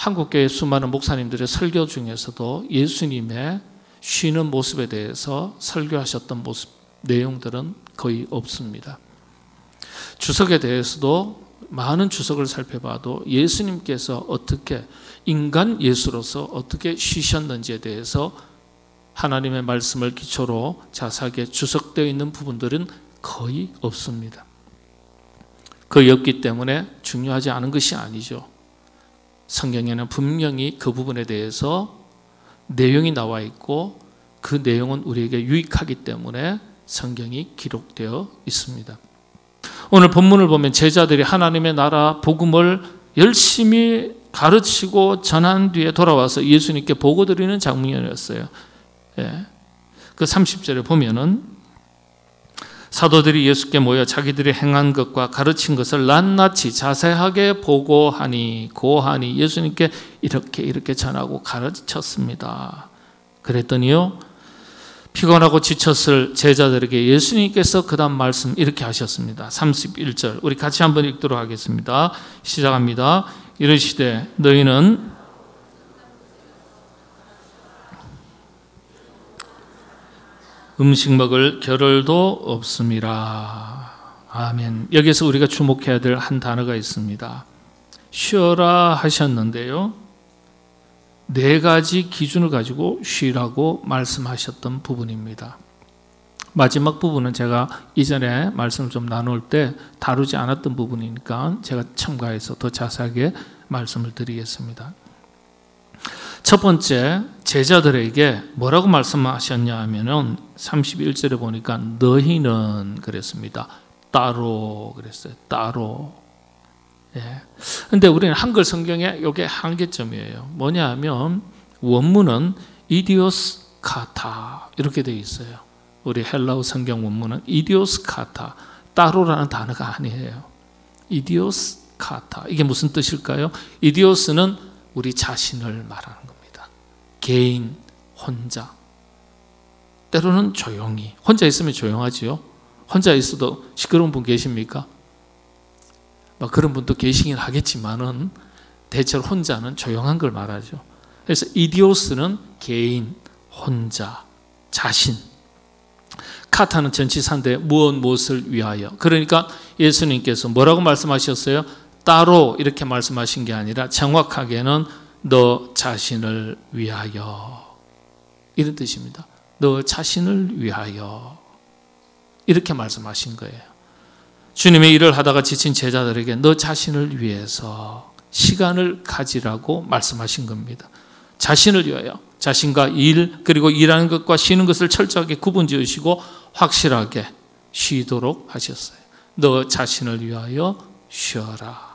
한국교회 수많은 목사님들의 설교 중에서도 예수님의 쉬는 모습에 대해서 설교하셨던 모습, 내용들은 거의 없습니다. 주석에 대해서도 많은 주석을 살펴봐도 예수님께서 어떻게 인간 예수로서 어떻게 쉬셨는지에 대해서 하나님의 말씀을 기초로 자세하게 주석되어 있는 부분들은 거의 없습니다. 거의 없기 때문에 중요하지 않은 것이 아니죠. 성경에는 분명히 그 부분에 대해서 내용이 나와 있고 그 내용은 우리에게 유익하기 때문에 성경이 기록되어 있습니다. 오늘 본문을 보면 제자들이 하나님의 나라 복음을 열심히 가르치고 전한 뒤에 돌아와서 예수님께 보고드리는 장면이었어요. 예. 그 30절에 보면은 사도들이 예수께 모여 자기들이 행한 것과 가르친 것을 낱낱이 자세하게 보고하니 고하니 예수님께 이렇게 전하고 가르쳤습니다. 그랬더니요, 피곤하고 지쳤을 제자들에게 예수님께서 그 다음 말씀 이렇게 하셨습니다. 31절 우리 같이 한번 읽도록 하겠습니다. 시작합니다. 이르시되 너희는 음식 먹을 겨를도 없음이라. 아멘. 여기서 우리가 주목해야 될 한 단어가 있습니다. 쉬어라 하셨는데요, 4가지 기준을 가지고 쉬라고 말씀하셨던 부분입니다. 마지막 부분은 제가 이전에 말씀을 좀 나눌 때 다루지 않았던 부분이니까 제가 첨가해서 더 자세하게 말씀을 드리겠습니다. 첫 번째, 제자들에게 뭐라고 말씀하셨냐 하면은 31절에 보니까 너희는 그랬습니다. 따로 그랬어요. 따로. 예. 근데 우리는 한글 성경에 이게 한계점이에요. 뭐냐 하면 원문은 이디오스 카타 이렇게 되어 있어요. 우리 헬라어 성경 원문은 이디오스 카타, 따로라는 단어가 아니에요. 이디오스 카타. 이게 무슨 뜻일까요? 이디오스는 우리 자신을 말하는 겁니다. 개인, 혼자. 때로는 조용히. 혼자 있으면 조용하지요. 혼자 있어도 시끄러운 분 계십니까? 그런 분도 계시긴 하겠지만은 대체로 혼자는 조용한 걸 말하죠. 그래서 이디오스는 개인, 혼자, 자신. 카타는 전치사인데 무엇을 위하여. 그러니까 예수님께서 뭐라고 말씀하셨어요? 따로 이렇게 말씀하신 게 아니라 정확하게는 너 자신을 위하여 이런 뜻입니다. 너 자신을 위하여 이렇게 말씀하신 거예요. 주님의 일을 하다가 지친 제자들에게 너 자신을 위해서 시간을 가지라고 말씀하신 겁니다. 자신을 위하여 자신과 일 그리고 일하는 것과 쉬는 것을 철저하게 구분 지으시고 확실하게 쉬도록 하셨어요. 너 자신을 위하여 쉬어라.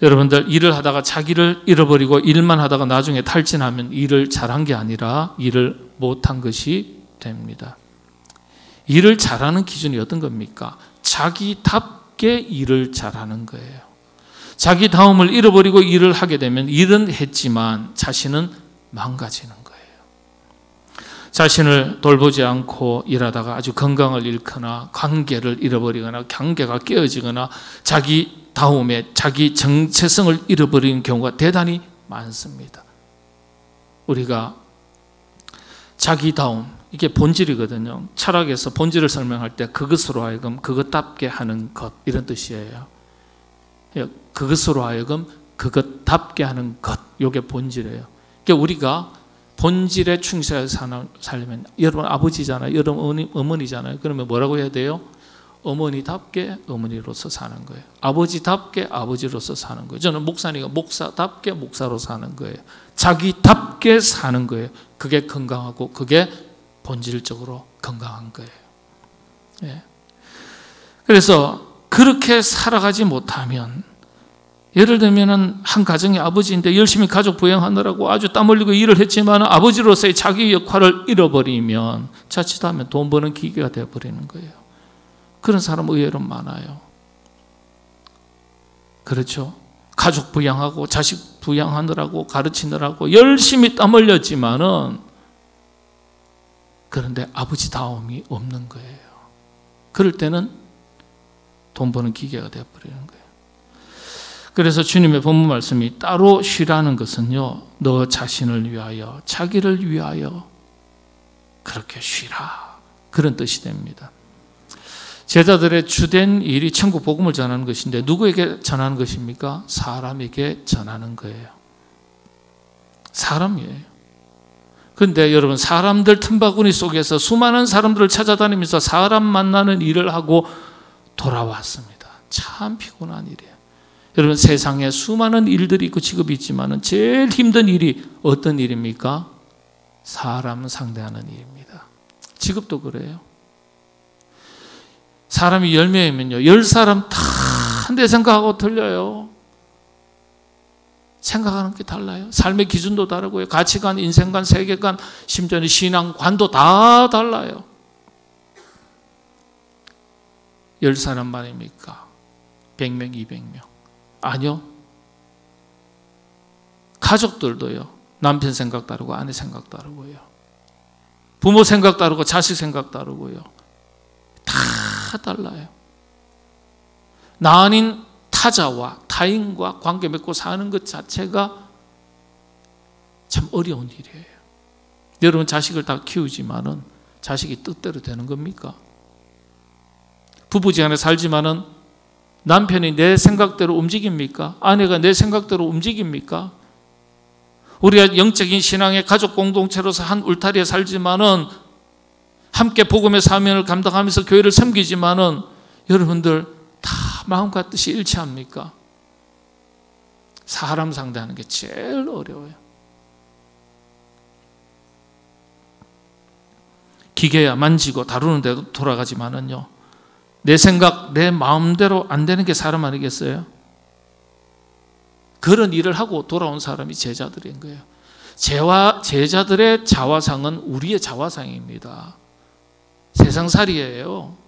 여러분들 일을 하다가 자기를 잃어버리고 일만 하다가 나중에 탈진하면 일을 잘한 게 아니라 일을 못한 것이 됩니다. 일을 잘하는 기준이 어떤 겁니까? 자기답게 일을 잘하는 거예요. 자기다움을 잃어버리고 일을 하게 되면 일은 했지만 자신은 망가지는 거예요. 자신을 돌보지 않고 일하다가 아주 건강을 잃거나 관계를 잃어버리거나 관계가 깨어지거나 자기다움에 자기 정체성을 잃어버리는 경우가 대단히 많습니다. 우리가 자기다움, 이게 본질이거든요. 철학에서 본질을 설명할 때 그것으로 하여금 그것답게 하는 것 이런 뜻이에요. 그것으로 하여금 그것답게 하는 것, 이게 본질이에요. 그러니까 우리가 본질에 충실해서 살려면 여러분 아버지잖아요. 여러분 어머니잖아요. 그러면 뭐라고 해야 돼요? 어머니답게 어머니로서 사는 거예요. 아버지답게 아버지로서 사는 거예요. 저는 목사니까 목사답게 목사로 사는 거예요. 자기답게 사는 거예요. 그게 건강하고 그게 본질적으로 건강한 거예요. 예. 그래서 그렇게 살아가지 못하면 예를 들면 한 가정의 아버지인데 열심히 가족 부양하느라고 아주 땀 흘리고 일을 했지만 아버지로서의 자기 역할을 잃어버리면 자칫하면 돈 버는 기계가 되어버리는 거예요. 그런 사람 의외로 많아요. 그렇죠? 가족 부양하고 자식 부양하느라고 가르치느라고 열심히 땀 흘렸지만은 그런데 아버지다움이 없는 거예요. 그럴 때는 돈 버는 기계가 되어버리는 거예요. 그래서 주님의 본문 말씀이 따로 쉬라는 것은요, 너 자신을 위하여, 자기를 위하여 그렇게 쉬라, 그런 뜻이 됩니다. 제자들의 주된 일이 천국 복음을 전하는 것인데 누구에게 전하는 것입니까? 사람에게 전하는 거예요. 사람이에요. 그런데 여러분, 사람들 틈바구니 속에서 수많은 사람들을 찾아다니면서 사람 만나는 일을 하고 돌아왔습니다. 참 피곤한 일이에요. 여러분, 세상에 수많은 일들이 있고 직업이 있지만 제일 힘든 일이 어떤 일입니까? 사람 상대하는 일입니다. 직업도 그래요. 사람이 10명이면요 10사람 다 내 생각하고 틀려요. 생각하는 게 달라요. 삶의 기준도 다르고요, 가치관, 인생관, 세계관, 심지어는 신앙관도 다 달라요. 10사람만입니까? 100명, 200명? 아니요. 가족들도요, 남편 생각 다르고 아내 생각 다르고요, 부모 생각 다르고 자식 생각 다르고요, 다 달라요. 나 아닌 타자와 타인과 관계 맺고 사는 것 자체가 참 어려운 일이에요. 여러분, 자식을 다 키우지만은 자식이 뜻대로 되는 겁니까? 부부지간에 살지만은 남편이 내 생각대로 움직입니까? 아내가 내 생각대로 움직입니까? 우리가 영적인 신앙의 가족 공동체로서 한 울타리에 살지만은, 함께 복음의 사명을 감당하면서 교회를 섬기지만은, 여러분들 다 마음과 뜻이 일치합니까? 사람 상대하는 게 제일 어려워요. 기계야 만지고 다루는데도 돌아가지만은요, 내 생각, 내 마음대로 안 되는 게 사람 아니겠어요? 그런 일을 하고 돌아온 사람이 제자들인 거예요. 제자들의 자화상은 우리의 자화상입니다. 세상살이에요.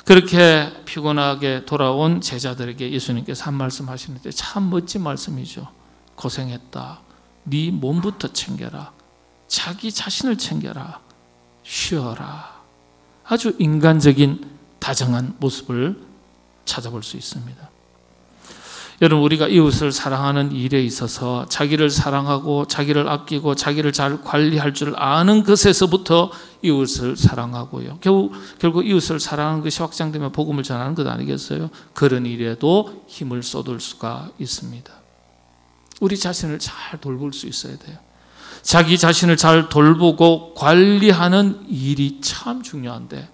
그렇게 피곤하게 돌아온 제자들에게 예수님께서 한 말씀 하시는데 참 멋진 말씀이죠. 고생했다. 네 몸부터 챙겨라. 자기 자신을 챙겨라. 쉬어라. 아주 인간적인 다정한 모습을 찾아볼 수 있습니다. 여러분, 우리가 이웃을 사랑하는 일에 있어서 자기를 사랑하고 자기를 아끼고 자기를 잘 관리할 줄 아는 것에서부터 이웃을 사랑하고요, 결국 이웃을 사랑하는 것이 확장되면 복음을 전하는 것 아니겠어요? 그런 일에도 힘을 쏟을 수가 있습니다. 우리 자신을 잘 돌볼 수 있어야 돼요. 자기 자신을 잘 돌보고 관리하는 일이 참 중요한데,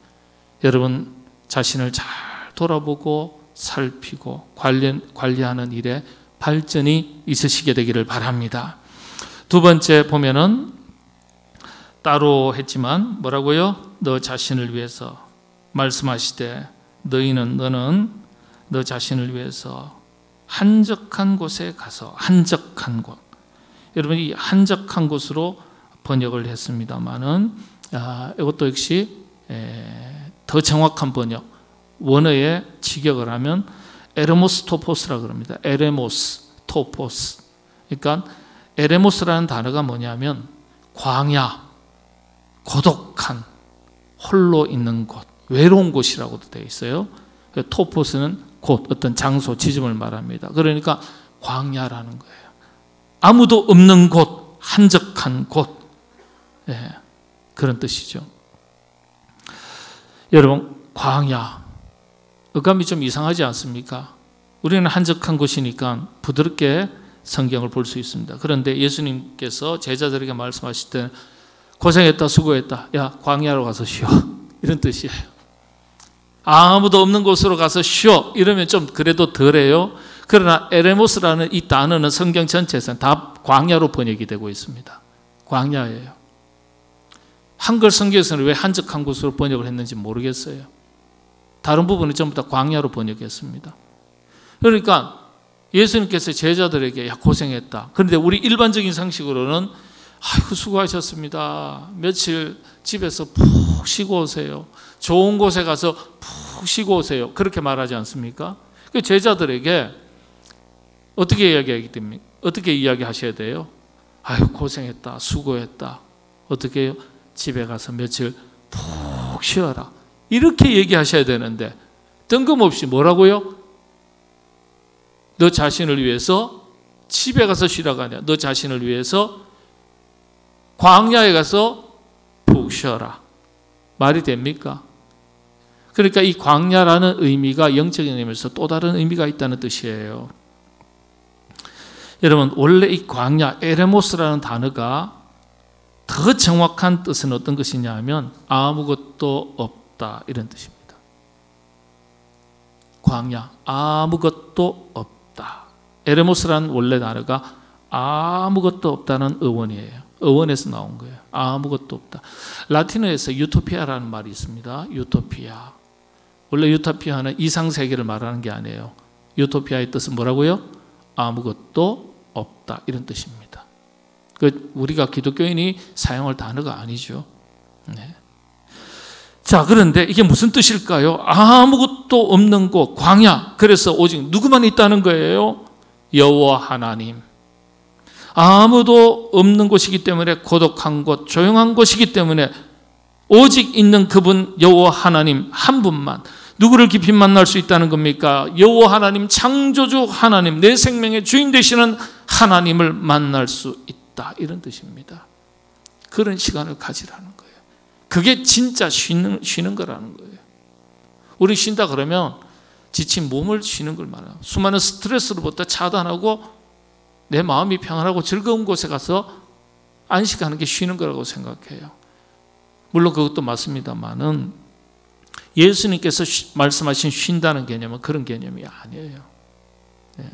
여러분 자신을 잘 돌아보고 살피고 관리하는 일에 발전이 있으시게 되기를 바랍니다. 두 번째 보면은 따로 했지만 뭐라고요? 너 자신을 위해서 말씀하시되 너는 너 자신을 위해서 한적한 곳에 가서, 한적한 곳, 여러분 이 한적한 곳으로 번역을 했습니다마는 이것도 역시 더 정확한 번역, 원어의 직역을 하면 에레모스 토포스라고 그럽니다. 에레모스 토포스. 그러니까 에레모스라는 단어가 뭐냐면 광야, 고독한, 홀로 있는 곳, 외로운 곳이라고도 되어 있어요. 토포스는 곳, 어떤 장소, 지점을 말합니다. 그러니까 광야라는 거예요. 아무도 없는 곳, 한적한 곳, 그런 뜻이죠. 여러분, 광야, 어감이 좀 이상하지 않습니까? 우리는 한적한 곳이니까 부드럽게 성경을 볼 수 있습니다. 그런데 예수님께서 제자들에게 말씀하실 때 고생했다, 수고했다, 야 광야로 가서 쉬어, 이런 뜻이에요. 아무도 없는 곳으로 가서 쉬어, 이러면 좀 그래도 덜해요. 그러나 에레모스라는 이 단어는 성경 전체에서는 다 광야로 번역이 되고 있습니다. 광야예요. 한글 성경에서는 왜 한적한 곳으로 번역을 했는지 모르겠어요. 다른 부분은 전부 다 광야로 번역했습니다. 그러니까 예수님께서 제자들에게 야 고생했다. 그런데 우리 일반적인 상식으로는 아이고 수고하셨습니다. 며칠 집에서 푹 쉬고 오세요. 좋은 곳에 가서 푹 쉬고 오세요. 그렇게 말하지 않습니까? 그 제자들에게 어떻게 이야기하셔야 돼요? 아유 고생했다, 수고했다. 어떻게 해요? 집에 가서 며칠 푹 쉬어라. 이렇게 얘기하셔야 되는데 뜬금없이 뭐라고요? 너 자신을 위해서 집에 가서 쉬라가 아니라 너 자신을 위해서 광야에 가서 푹 쉬어라. 말이 됩니까? 그러니까 이 광야라는 의미가 영적인 의미에서 또 다른 의미가 있다는 뜻이에요. 여러분, 원래 이 광야, 에레모스라는 단어가 더 정확한 뜻은 어떤 것이냐 하면 아무것도 없다, 이런 뜻입니다. 광야, 아무것도 없다. 에레모스라는 원래 단어가 아무것도 없다는 어원이에요. 어원에서 나온 거예요. 아무것도 없다. 라틴어에서 유토피아라는 말이 있습니다. 유토피아. 원래 유토피아는 이상세계를 말하는 게 아니에요. 유토피아의 뜻은 뭐라고요? 아무것도 없다, 이런 뜻입니다. 우리가 기독교인이 사용할 단어가 아니죠. 네. 자, 그런데 이게 무슨 뜻일까요? 아무것도 없는 곳, 광야. 그래서 오직 누구만 있다는 거예요? 여호와 하나님. 아무도 없는 곳이기 때문에 고독한 곳, 조용한 곳이기 때문에 오직 있는 그분 여호와 하나님 한 분만. 누구를 깊이 만날 수 있다는 겁니까? 여호와 하나님, 창조주 하나님, 내 생명의 주인 되시는 하나님을 만날 수 있다, 이런 뜻입니다. 그런 시간을 가지라는 거예요. 그게 진짜 쉬는 거라는 거예요. 우리 쉰다 그러면 지친 몸을 쉬는 걸 말해요. 수많은 스트레스로부터 차단하고 내 마음이 평안하고 즐거운 곳에 가서 안식하는 게 쉬는 거라고 생각해요. 물론 그것도 맞습니다만은 예수님께서 말씀하신 쉰다는 개념은 그런 개념이 아니에요. 네.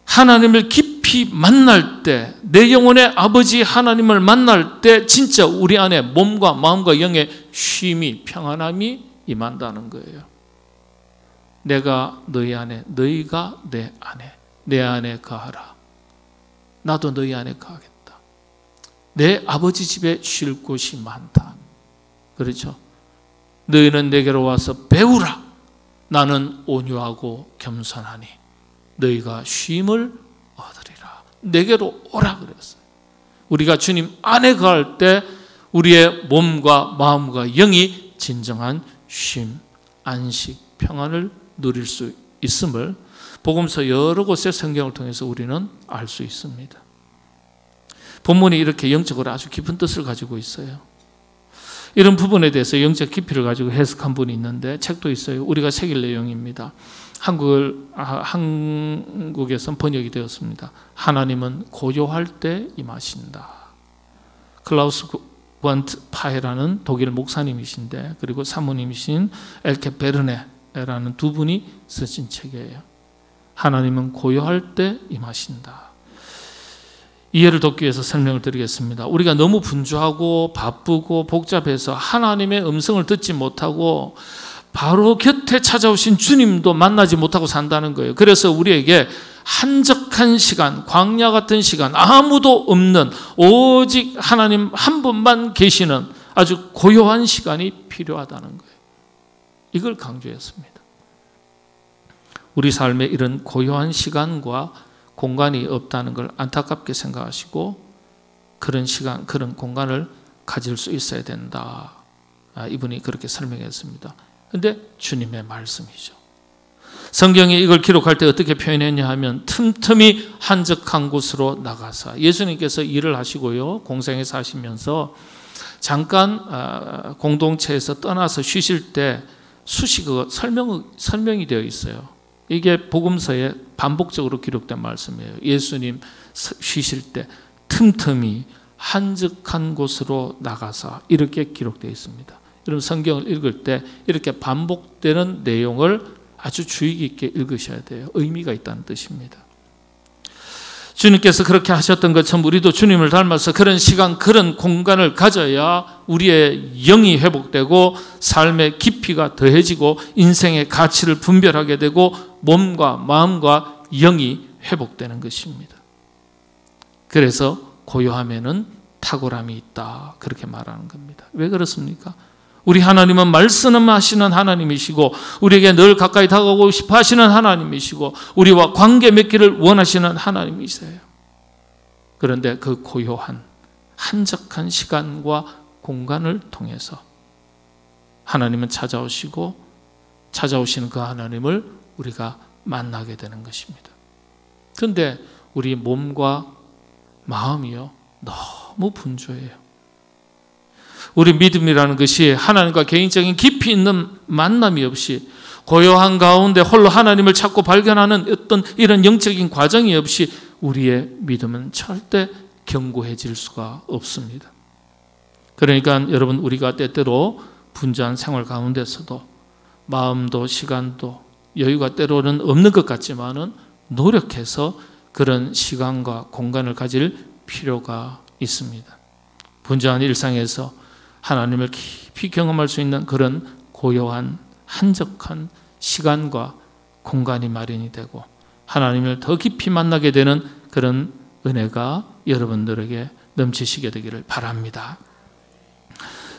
하나님을 깊이 만날 때, 내 영혼의 아버지 하나님을 만날 때 진짜 우리 안에 몸과 마음과 영의 쉼이, 평안함이 임한다는 거예요. 내가 너희 안에, 너희가 내 안에, 내 안에 거하라. 나도 너희 안에 거하겠다. 내 아버지 집에 쉴 곳이 많다. 그렇죠? 너희는 내게로 와서 배우라. 나는 온유하고 겸손하니 너희가 쉼을 얻으리라. 내게로 오라 그랬어요. 우리가 주님 안에 거할 때 우리의 몸과 마음과 영이 진정한 쉼, 안식, 평안을 누릴 수 있음을 복음서 여러 곳의 성경을 통해서 우리는 알 수 있습니다. 본문이 이렇게 영적으로 아주 깊은 뜻을 가지고 있어요. 이런 부분에 대해서 영적 깊이를 가지고 해석한 분이 있는데 책도 있어요. 우리가 새길 내용입니다. 한국에선 번역이 되었습니다. 하나님은 고요할 때 임하신다. 클라우스 관트 파헤라는 독일 목사님이신데, 그리고 사모님이신 엘케 베르네라는 두 분이 쓰신 책이에요. 하나님은 고요할 때 임하신다. 이해를 돕기 위해서 설명을 드리겠습니다. 우리가 너무 분주하고 바쁘고 복잡해서 하나님의 음성을 듣지 못하고 바로 곁에 찾아오신 주님도 만나지 못하고 산다는 거예요. 그래서 우리에게 한적한 시간, 광야 같은 시간, 아무도 없는 오직 하나님 한 분만 계시는 아주 고요한 시간이 필요하다는 거예요. 이걸 강조했습니다. 우리 삶에 이런 고요한 시간과 공간이 없다는 걸 안타깝게 생각하시고 그런 시간, 그런 공간을 가질 수 있어야 된다. 이분이 그렇게 설명했습니다. 그런데 주님의 말씀이죠. 성경이 이걸 기록할 때 어떻게 표현했냐 하면 틈틈이 한적한 곳으로 나가서, 예수님께서 일을 하시고요, 공생에서 하시면서 잠깐 공동체에서 떠나서 쉬실 때 수식어 설명이 되어 있어요. 이게 복음서에 반복적으로 기록된 말씀이에요. 예수님 쉬실 때 틈틈이 한적한 곳으로 나가서, 이렇게 기록되어 있습니다. 여러분, 성경을 읽을 때 이렇게 반복되는 내용을 아주 주의 깊게 읽으셔야 돼요. 의미가 있다는 뜻입니다. 주님께서 그렇게 하셨던 것처럼 우리도 주님을 닮아서 그런 시간, 그런 공간을 가져야 우리의 영이 회복되고 삶의 깊이가 더해지고 인생의 가치를 분별하게 되고 몸과 마음과 영이 회복되는 것입니다. 그래서 고요함에는 탁월함이 있다, 그렇게 말하는 겁니다. 왜 그렇습니까? 우리 하나님은 말씀하시는 하나님이시고 우리에게 늘 가까이 다가오고 싶어 하시는 하나님이시고 우리와 관계 맺기를 원하시는 하나님이세요. 그런데 그 고요한 한적한 시간과 공간을 통해서 하나님은 찾아오시고 찾아오시는 그 하나님을 우리가 만나게 되는 것입니다. 그런데 우리 몸과 마음이요, 너무 분주해요. 우리 믿음이라는 것이 하나님과 개인적인 깊이 있는 만남이 없이, 고요한 가운데 홀로 하나님을 찾고 발견하는 어떤 이런 영적인 과정이 없이 우리의 믿음은 절대 견고해질 수가 없습니다. 그러니까 여러분, 우리가 때때로 분주한 생활 가운데서도 마음도 시간도 여유가 때로는 없는 것 같지만은 노력해서 그런 시간과 공간을 가질 필요가 있습니다. 분주한 일상에서 하나님을 깊이 경험할 수 있는 그런 고요한 한적한 시간과 공간이 마련이 되고 하나님을 더 깊이 만나게 되는 그런 은혜가 여러분들에게 넘치시게 되기를 바랍니다.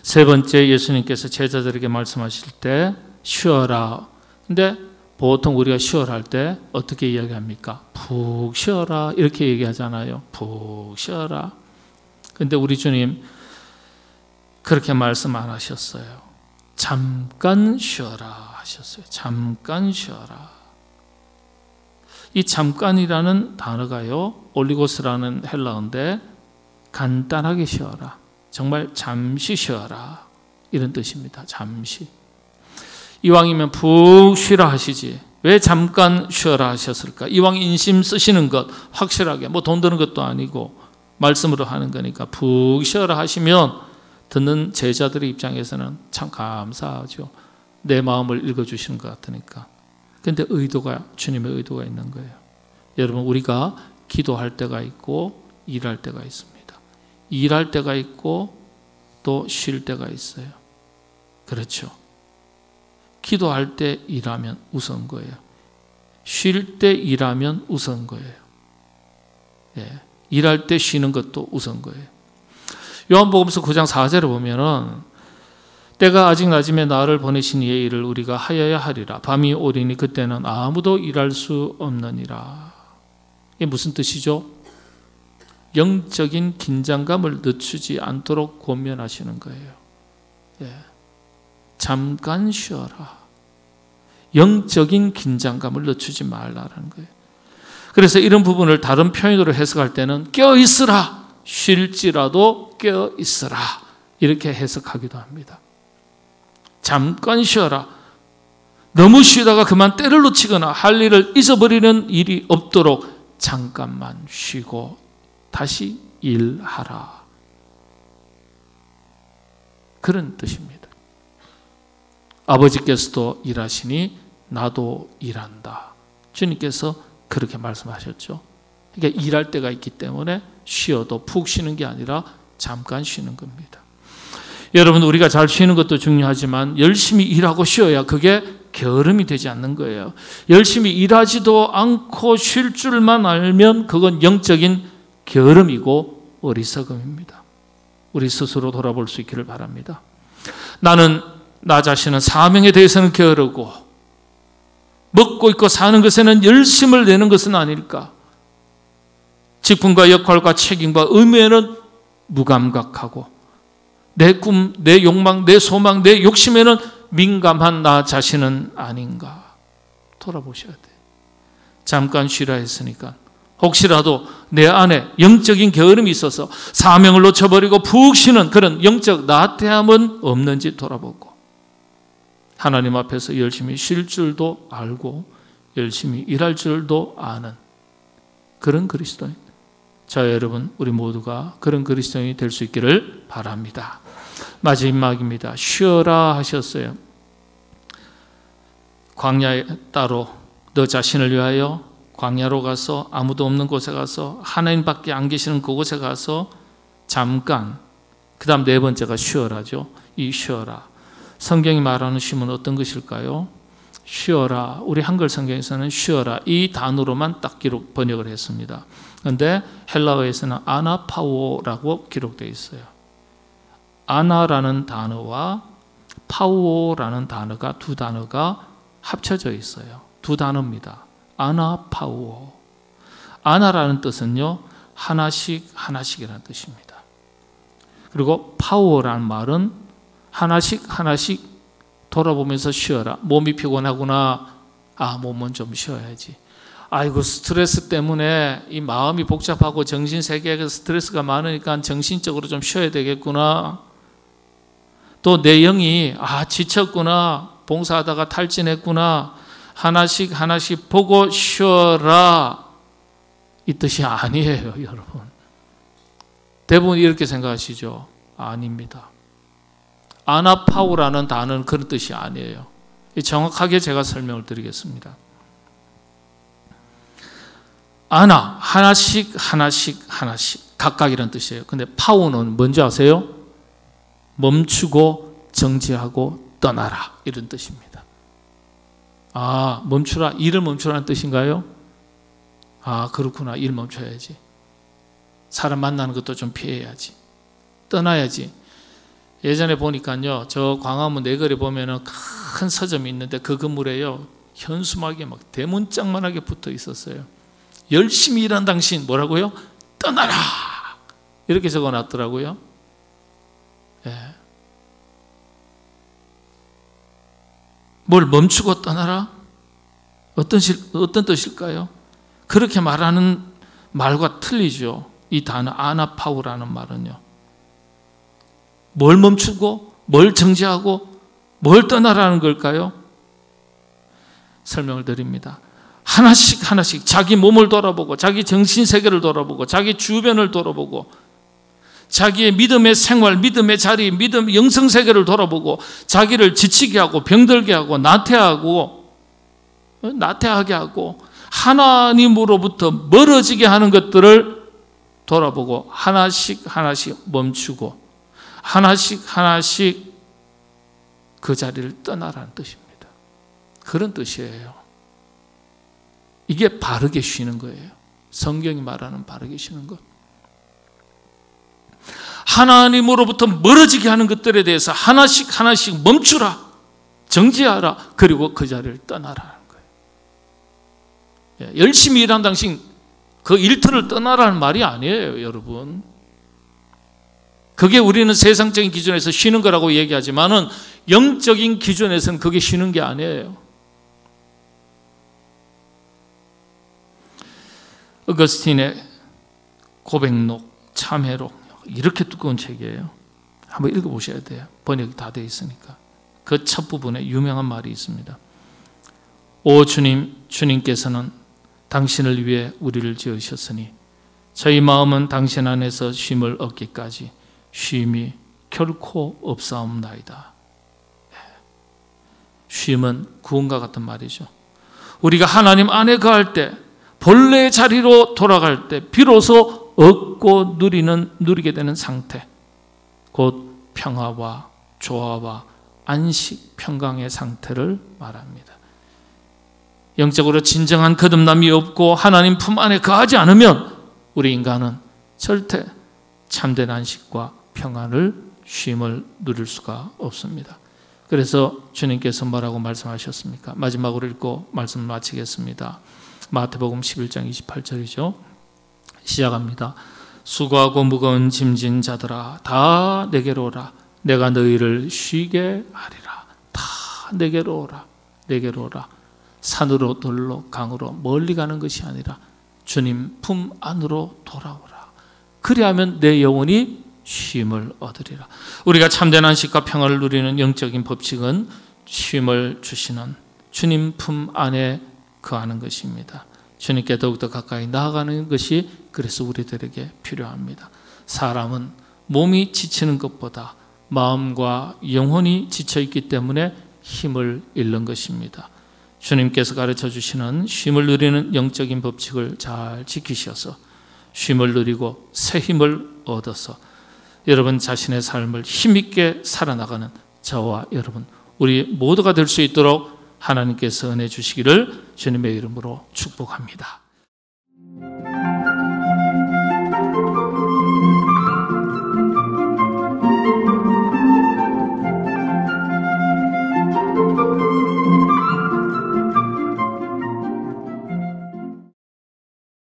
세 번째, 예수님께서 제자들에게 말씀하실 때 쉬어라. 근데 보통 우리가 쉬어라 할 때 어떻게 이야기합니까? 푹 쉬어라 이렇게 얘기하잖아요. 푹 쉬어라. 근데 우리 주님 그렇게 말씀 안 하셨어요. 잠깐 쉬어라 하셨어요. 잠깐 쉬어라. 이 잠깐이라는 단어가요, 올리고스라는 헬라어인데 간단하게 쉬어라, 정말 잠시 쉬어라 이런 뜻입니다. 잠시. 이왕이면 푹 쉬라 하시지 왜 잠깐 쉬어라 하셨을까? 이왕 인심 쓰시는 것 확실하게, 뭐 돈 드는 것도 아니고 말씀으로 하는 거니까 푹 쉬어라 하시면 듣는 제자들의 입장에서는 참 감사하죠. 내 마음을 읽어주시는 것 같으니까. 근데 의도가, 주님의 의도가 있는 거예요. 여러분, 우리가 기도할 때가 있고 일할 때가 있습니다. 일할 때가 있고 또 쉴 때가 있어요. 그렇죠. 기도할 때 일하면 우선 거예요. 쉴 때 일하면 우선 거예요. 예. 일할 때 쉬는 것도 우선 거예요. 요한복음서 9장 4절에 보면은 때가 아직 낮음에 나를 보내신 이의 일을 우리가 하여야 하리라. 밤이 오리니 그때는 아무도 일할 수 없느니라. 이게 무슨 뜻이죠? 영적인 긴장감을 늦추지 않도록 권면하시는 거예요. 예. 잠깐 쉬어라. 영적인 긴장감을 늦추지 말라라는 거예요. 그래서 이런 부분을 다른 표현으로 해석할 때는 껴있으라, 쉴지라도 껴있으라 이렇게 해석하기도 합니다. 잠깐 쉬어라. 너무 쉬다가 그만 때를 놓치거나 할 일을 잊어버리는 일이 없도록 잠깐만 쉬고 다시 일하라. 그런 뜻입니다. 아버지께서도 일하시니 나도 일한다. 주님께서 그렇게 말씀하셨죠. 그러니까 일할 때가 있기 때문에 쉬어도 푹 쉬는 게 아니라 잠깐 쉬는 겁니다. 여러분, 우리가 잘 쉬는 것도 중요하지만 열심히 일하고 쉬어야 그게 게으름이 되지 않는 거예요. 열심히 일하지도 않고 쉴 줄만 알면 그건 영적인 게으름이고 어리석음입니다. 우리 스스로 돌아볼 수 있기를 바랍니다. 나는 나 자신은 사명에 대해서는 게으르고 먹고 있고 사는 것에는 열심을 내는 것은 아닐까? 직분과 역할과 책임과 의무에는 무감각하고 내 꿈, 내 욕망, 내 소망, 내 욕심에는 민감한 나 자신은 아닌가? 돌아보셔야 돼요. 잠깐 쉬라 했으니까 혹시라도 내 안에 영적인 게으름이 있어서 사명을 놓쳐버리고 푹 쉬는 그런 영적 나태함은 없는지 돌아보고 하나님 앞에서 열심히 쉴 줄도 알고 열심히 일할 줄도 아는 그런 그리스도인. 자, 여러분, 우리 모두가 그런 그리스도인이 될 수 있기를 바랍니다. 마지막입니다. 쉬어라 하셨어요. 광야에 따로 너 자신을 위하여 광야로 가서 아무도 없는 곳에 가서 하나님밖에 안 계시는 그곳에 가서 잠깐, 그 다음 네 번째가 쉬어라죠. 이 쉬어라. 성경이 말하는 쉼은 어떤 것일까요? 쉬어라. 우리 한글 성경에서는 쉬어라 이 단어로만 딱 번역을 했습니다. 그런데 헬라어에서는 아나파오라고 기록되어 있어요. 아나라는 단어와 파오라는 단어가 두 단어가 합쳐져 있어요. 두 단어입니다. 아나파오. 아나라는 뜻은요, 하나씩 하나씩이라는 뜻입니다. 그리고 파오라는 말은 하나씩 하나씩 돌아보면서 쉬어라. 몸이 피곤하구나 몸은 좀 쉬어야지. 아이고, 스트레스 때문에 이 마음이 복잡하고 정신 세계에 스트레스가 많으니까 정신적으로 좀 쉬어야 되겠구나. 또 내 영이 지쳤구나, 봉사하다가 탈진했구나, 하나씩 보고 쉬어라, 이 뜻이 아니에요, 여러분. 대부분 이렇게 생각하시죠? 아닙니다. 아나파우라는 단어는 그런 뜻이 아니에요. 정확하게 제가 설명을 드리겠습니다. 하나씩 각각이라는 뜻이에요. 근데 파우는 뭔지 아세요? 멈추고 정지하고 떠나라, 이런 뜻입니다. 멈추라, 일을 멈추라는 뜻인가요? 그렇구나, 일 멈춰야지. 사람 만나는 것도 좀 피해야지. 떠나야지. 예전에 보니까요, 저 광화문 내거리 보면은 큰 서점이 있는데 그 건물에요, 현수막이 막 대문짝만하게 붙어 있었어요. 열심히 일한 당신 뭐라고요? 떠나라, 이렇게 적어놨더라고요. 뭘 멈추고 떠나라? 어떤 뜻일까요? 그렇게 말하는 말과 틀리죠. 이 단어 아나파우라는 말은요, 뭘 멈추고 뭘 정지하고 뭘 떠나라는 걸까요? 설명을 드립니다. 하나씩 자기 몸을 돌아보고, 자기 정신세계를 돌아보고, 자기 주변을 돌아보고, 자기의 믿음의 생활, 믿음의 자리, 믿음 영성세계를 돌아보고, 자기를 지치게 하고 병들게 하고 나태하게 하고 하나님으로부터 멀어지게 하는 것들을 돌아보고 하나씩 멈추고 하나씩 그 자리를 떠나라는 뜻입니다. 그런 뜻이에요. 이게 바르게 쉬는 거예요. 성경이 말하는 바르게 쉬는 것. 하나님으로부터 멀어지게 하는 것들에 대해서 하나씩 멈추라, 정지하라, 그리고 그 자리를 떠나라는 거예요. 열심히 일한 당신 그 일터를 떠나라는 말이 아니에요, 여러분. 그게 우리는 세상적인 기준에서 쉬는 거라고 얘기하지만은 영적인 기준에서는 그게 쉬는 게 아니에요. 어거스틴의 고백록, 참회록, 이렇게 두꺼운 책이에요. 한번 읽어보셔야 돼요. 번역이 다 되어 있으니까. 그 첫 부분에 유명한 말이 있습니다. 오 주님, 주님께서는 당신을 위해 우리를 지으셨으니 저희 마음은 당신 안에서 쉼을 얻기까지 쉼이 결코 없사옵나이다. 쉼은 구원과 같은 말이죠. 우리가 하나님 안에 거할 때, 본래의 자리로 돌아갈 때 비로소 얻고 누리게 되는 상태, 곧 평화와 조화와 안식, 평강의 상태를 말합니다. 영적으로 진정한 거듭남이 없고 하나님 품 안에 거하지 않으면 우리 인간은 절대 참된 안식과 평안을, 쉼을 누릴 수가 없습니다. 그래서 주님께서 뭐라고 말씀하셨습니까? 마지막으로 읽고 말씀을 마치겠습니다. 마태복음 11장 28절이죠. 시작합니다. 수고하고 무거운 짐진 자들아, 다 내게로 오라. 내가 너희를 쉬게 하리라. 다 내게로 오라. 내게로 오라. 산으로 들로 강으로 멀리 가는 것이 아니라 주님 품 안으로 돌아오라. 그리하면 내 영혼이 쉼을 얻으리라. 우리가 참된 안식과 평화를 누리는 영적인 법칙은 쉼을 주시는 주님 품 안에 거하는 것입니다. 주님께 더욱더 가까이 나아가는 것이 그래서 우리들에게 필요합니다. 사람은 몸이 지치는 것보다 마음과 영혼이 지쳐있기 때문에 힘을 잃는 것입니다. 주님께서 가르쳐 주시는 쉼을 누리는 영적인 법칙을 잘 지키셔서 쉼을 누리고 새 힘을 얻어서 여러분 자신의 삶을 힘있게 살아나가는 저와 여러분, 우리 모두가 될 수 있도록 하나님께서 은혜 주시기를 주님의 이름으로 축복합니다.